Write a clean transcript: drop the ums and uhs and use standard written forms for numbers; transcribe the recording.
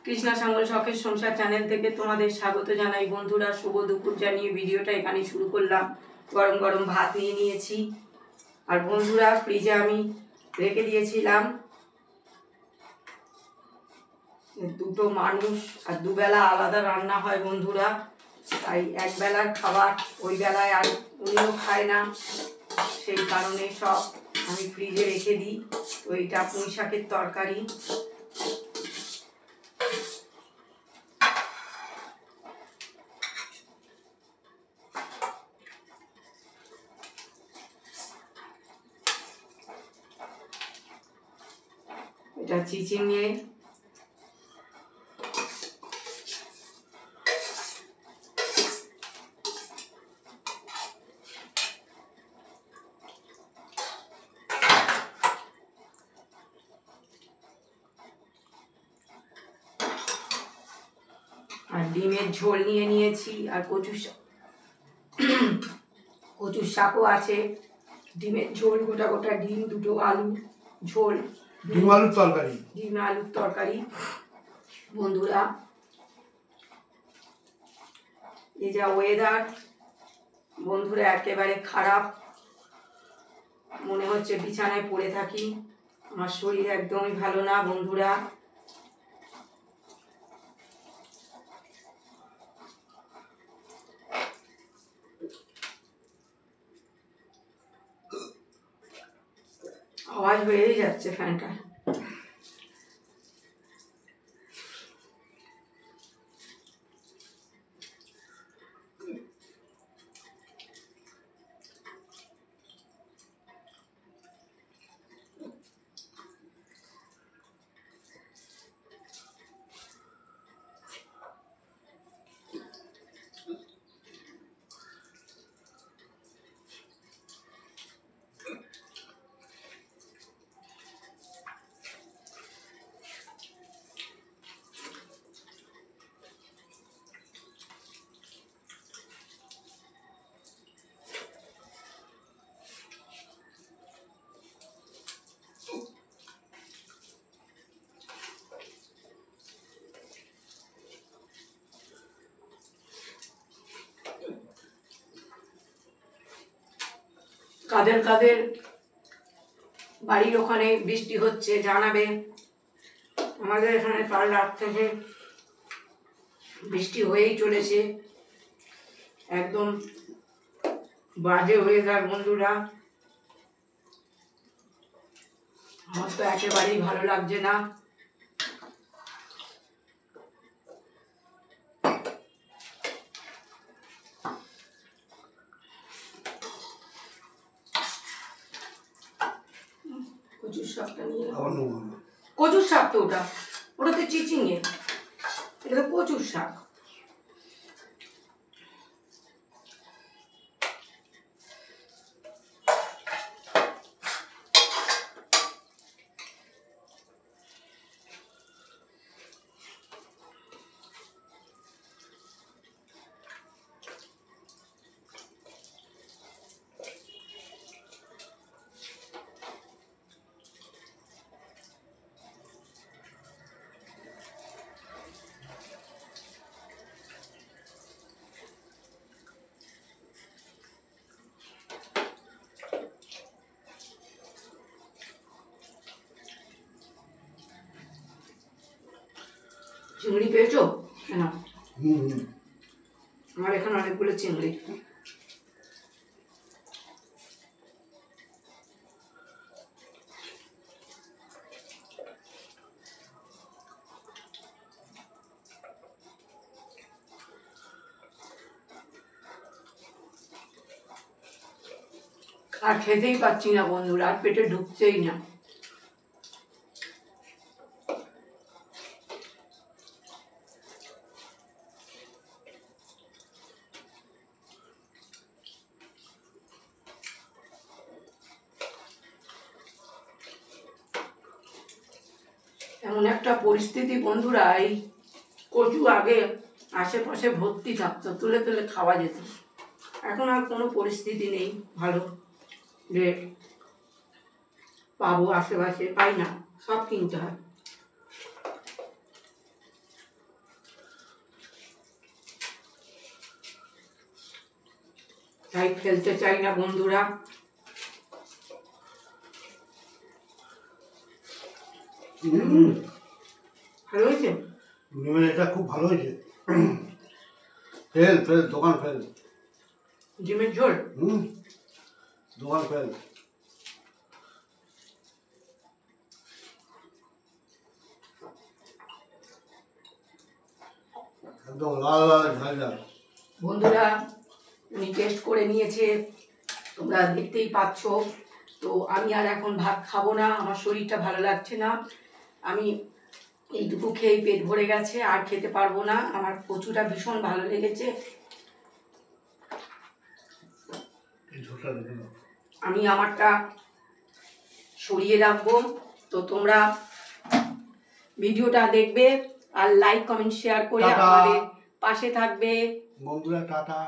কৃষ্ণা সাঙ্গল শখের সংসার চ্যানেল থেকে তোমাদের স্বাগত জানাই বন্ধুরা। শুভ দুপুর জানিয়ে ভিডিওটা এখানে শুরু করলাম। গরম গরম ভাত নিয়ে নিয়েছি আর বন্ধুরা ফ্রিজে আমি রেখে দিয়েছিলাম দুটো মানুষ আর দুবেলা আলাদা রান্না হয় বন্ধুরা, তাই এক বেলার খাবার ওই বেলায় আর উনিও খায় না, সেই কারণে সব আমি ফ্রিজে রেখে দিই। তো এইটা পুঁই শাকের তরকারি, এটা চিচিঙে, আর ডিমের ঝোল নিয়ে নিয়েছি, আর কচুর শাকও আছে। ডিমের ঝোল, গোটা গোটা ডিম, দুটো আলু ঝোল, ডিম আলুর তরকারি বন্ধুরা। এই যা ওয়েদার বন্ধুরা একেবারে খারাপ, মনে হচ্ছে বিছানায় পড়ে থাকি। আমার শরীর একদমই ভালো না বন্ধুরা। আওয়াজ হয়েই যাচ্ছে ফ্যানটা। কাদের কাদের বাড়ির ওখানে বৃষ্টি হচ্ছে জানাবে। আমাদের এখানে কাল রাত থেকে বৃষ্টি হয়েই চলেছে, একদম বাজে ওয়েদার বন্ধুরা। আমার তো একেবারেই ভালো লাগছে না। কচুর শাকটা নিয়ে, কচুর শাক তো ওটা তো চিচিঙে, এটা তো কচুর শাক। চিংড়ি পেয়েছো? কেন আমার এখানে অনেকগুলো চিংড়ি। আর খেতেই পাচ্ছি না বন্ধুরা, আর পেটে ঢুকছেই না। এমন একটা পরিস্থিতি বন্ধুরা, এই কচু আগে আশেপাশে ভর্তি থাকতো, তুলে তুলে খাওয়া যেত। এখন আর কোনো পরিস্থিতি নেই ভালো যে পাবো, আশেপাশে পাই না, সব কিনতে হয়। তাই ফেলতে চাই না বন্ধুরা। ভালো হয়েছে, এটা খুব ভালো হয়েছে। ফেল ফেল দোকান ফেল, ডিমের ঝোল। দোকান ফেল। একদম লাল লাল ঝাল ঝাল। বন্ধুরা উনি টেস্ট করে নিয়েছে, তোমরা দেখতেই পাচ্ছ। তো আমি আর এখন ভাত খাবো না, আমার শরীরটা ভালো লাগছে না। আমি এইটুকু খেয়েই পেট ভরে গেছে, আর খেতে পারবো না। আমার কচুটা ভীষণ ভালো লেগেছে। আমি আমারটা সরিয়ে রাখবো। তো তোমরা ভিডিওটা দেখবে আর লাইক কমেন্ট শেয়ার করে টাটা। আমাদের পাশে থাকবে। বন্ধুরা টাটা।